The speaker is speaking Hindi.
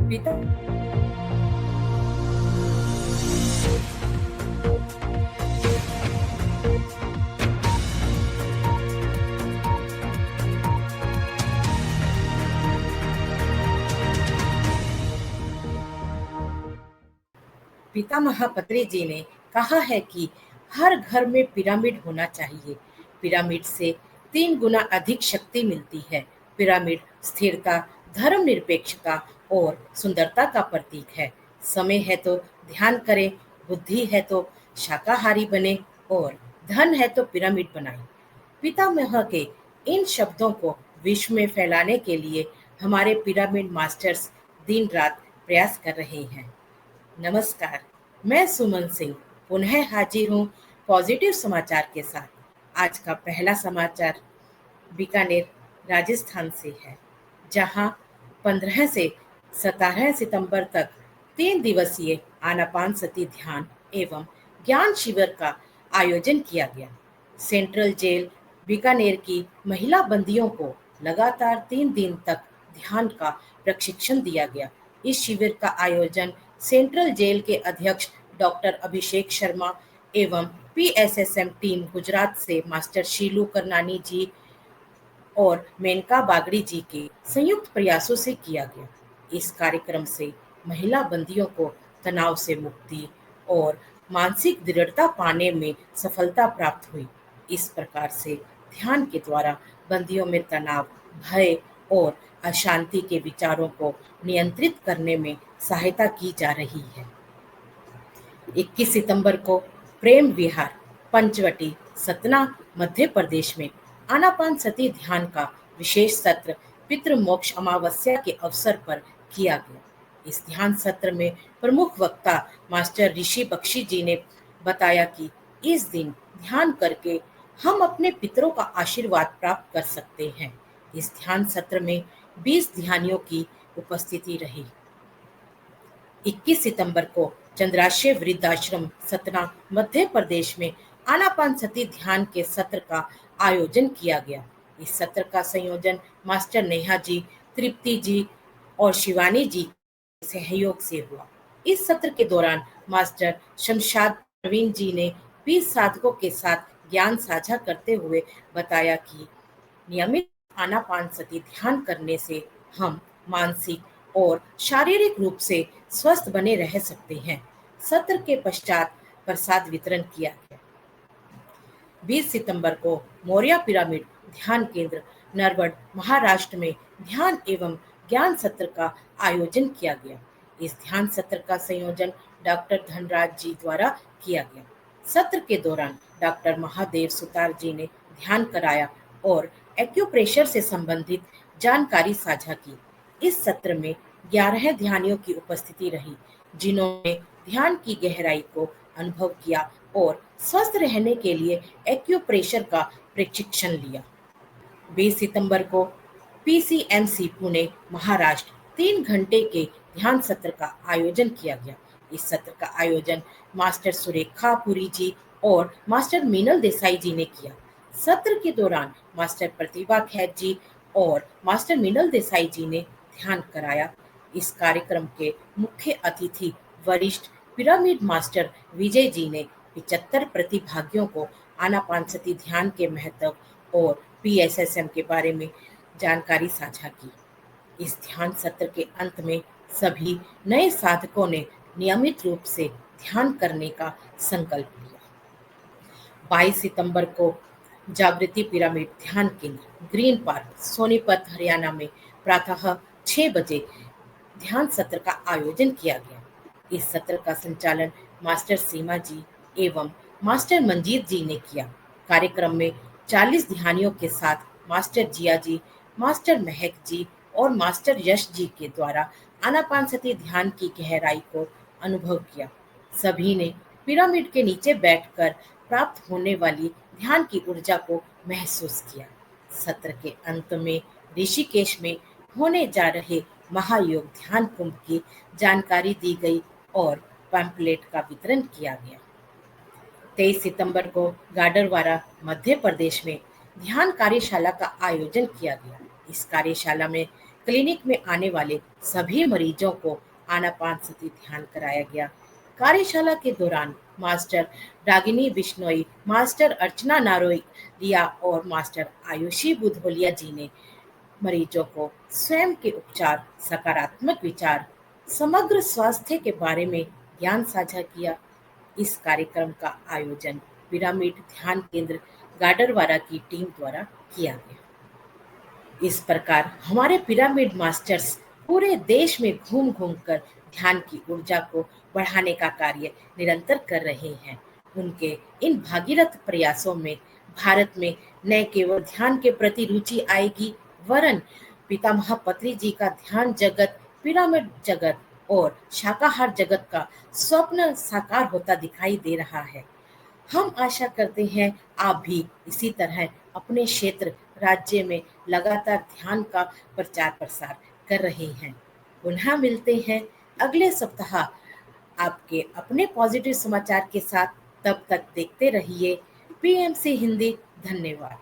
पिता पितामह पत्री जी ने कहा है कि हर घर में पिरामिड होना चाहिए। पिरामिड से 3 गुना अधिक शक्ति मिलती है। पिरामिड स्थिरता, धर्मनिरपेक्षता और सुंदरता का प्रतीक है। समय है तो ध्यान करें, बुद्धि है तो शाकाहारी बने और धन है तो पिरामिड बनाएं। पितामह के इन शब्दों को विश्व में फैलाने के लिए हमारे पिरामिड मास्टर्स दिन रात प्रयास कर रहे हैं। नमस्कार, मैं सुमन सिंह पुनः हाजिर हूँ पॉजिटिव समाचार के साथ। आज का पहला समाचार बीकानेर, राजस्थान से है, जहाँ 15 से 17 सितंबर तक 3 दिवसीय आनापानसती ध्यान एवं ज्ञान शिविर का आयोजन किया गया। सेंट्रल जेल बीकानेर की महिला बंदियों को लगातार 3 दिन तक ध्यान का प्रशिक्षण दिया गया। इस शिविर का आयोजन सेंट्रल जेल के अध्यक्ष डॉक्टर अभिषेक शर्मा एवं पीएसएसएम टीम गुजरात से मास्टर शीलू करनानी जी और मेनका बागड़ी जी के संयुक्त प्रयासों से किया गया। इस कार्यक्रम से महिला बंदियों को तनाव से मुक्ति और मानसिक दृढ़ता पाने में सफलता प्राप्त हुई। इस प्रकार से ध्यान के द्वारा बंदियों में तनाव, भय और अशांति के विचारों को नियंत्रित करने में सहायता की जा रही है। 21 सितंबर को प्रेम विहार, पंचवटी, सतना, मध्य प्रदेश में आनापानसती ध्यान का विशेष सत्र पितृमोक्ष अमावस्या के अवसर पर किया गया। इस ध्यान सत्र में प्रमुख वक्ता मास्टर ऋषि बख्शी जी ने बताया कि इस दिन ध्यान करके हम अपने पितरों का आशीर्वाद प्राप्त कर सकते हैं। इस ध्यान सत्र में 20 ध्यानियों की उपस्थिति रही। 21 सितंबर को चंद्राश्रय वृद्धाश्रम सतना, मध्य प्रदेश में आनापानसती ध्यान के सत्र का आयोजन किया गया। इस सत्र का संयोजन मास्टर नेहा जी, तृप्ति जी और शिवानी जी के सहयोग से हुआ। इस सत्र के दौरान मास्टर शमशाद प्रवीण जी ने 20 साधकों के साथ ज्ञान साझा करते हुए बताया कि नियमित आनापानसती ध्यान करने से हम मानसिक और शारीरिक रूप से स्वस्थ बने रह सकते हैं। सत्र के पश्चात प्रसाद वितरण किया गया। 20 सितंबर को मौर्य पिरामिड ध्यान केंद्र नरवड, महाराष्ट्र में ध्यान एवं ज्ञान सत्र का आयोजन किया गया। इस ध्यान सत्र का संयोजन डॉक्टर धनराज जी द्वारा किया गया। सत्र के दौरान डॉक्टर महादेव सुतार जी ने ध्यान कराया और एक्यूप्रेशर से संबंधित जानकारी साझा की। इस सत्र में 11 ध्यानियों की उपस्थिति रही, जिन्होंने ध्यान की गहराई को अनुभव किया और स्वस्थ रहने के लिए एक्यूप्रेशर का प्रशिक्षण लिया। 20 सितंबर को पीसीएमसी पुणे, महाराष्ट्र 3 घंटे के ध्यान सत्र का आयोजन किया गया। इस सत्र का आयोजन मास्टर सुरेखा पुरी जी और मास्टर मीनल देसाई जी ने किया। सत्र के दौरान मास्टर प्रतिभा खैर जी और मास्टर मीनल देसाई जी ने ध्यान कराया। इस कार्यक्रम के मुख्य अतिथि वरिष्ठ पिरामिड मास्टर विजय जी ने 75 प्रतिभागियों को आनापानसती ध्यान के महत्व और पीएसएसएम के बारे में जानकारी साझा की। इस ध्यान सत्र के अंत में सभी नए साधकों ने नियमित रूप से ध्यान करने का संकल्प लिया। 22 सितंबर को जागृति पिरामिड ध्यान केंद्र, ग्रीन पार्क, सोनीपत, हरियाणा में प्रातः 6 बजे ध्यान सत्र का आयोजन किया गया। इस सत्र का संचालन मास्टर सीमा जी एवं मास्टर मंजीत जी ने किया। कार्यक्रम में 40 ध्यानियों के साथ मास्टर जिया जी, मास्टर महक जी और मास्टर यश जी के द्वारा आनापानसती ध्यान की गहराई को अनुभव किया। सभी ने पिरामिड के नीचे बैठकर प्राप्त होने वाली ध्यान की ऊर्जा को महसूस किया। सत्र के अंत में ऋषिकेश में होने जा रहे महायोग ध्यान कुंभ की जानकारी दी गई और पैम्पलेट का वितरण किया गया। 23 सितंबर को गाडरवारा, मध्य प्रदेश में ध्यान कार्यशाला का आयोजन किया गया। इस कार्यशाला में क्लिनिक में आने वाले सभी मरीजों को आनापानसती ध्यान कराया गया। कार्यशाला के दौरान मास्टर रागिनी बिश्नोई, मास्टर अर्चना नारोलिया और मास्टर आयुषी बुधोलिया जी ने मरीजों को स्वयं के उपचार, सकारात्मक विचार, समग्र स्वास्थ्य के बारे में ज्ञान साझा किया। इस कार्यक्रम का आयोजन पिरामिड ध्यान केंद्र गाडरवारा की टीम द्वारा किया गया। इस प्रकार हमारे पिरामिड मास्टर्स पूरे देश में घूम घूम कर ध्यान की ऊर्जा को बढ़ाने का कार्य निरंतर कर रहे हैं। उनके इन भागीरथ प्रयासों में भारत में न केवल ध्यान के प्रति रुचि आएगी, वरन पितामह पत्री जी का ध्यान जगत, पिरामिड जगत और शाकाहार जगत का स्वप्न साकार होता दिखाई दे रहा है। हम आशा करते हैं आप भी इसी तरह अपने क्षेत्र, राज्य में लगातार ध्यान का प्रचार प्रसार कर रहे हैं। पुनः मिलते हैं अगले सप्ताह आपके अपने पॉजिटिव समाचार के साथ। तब तक देखते रहिए पीएमसी हिंदी। धन्यवाद।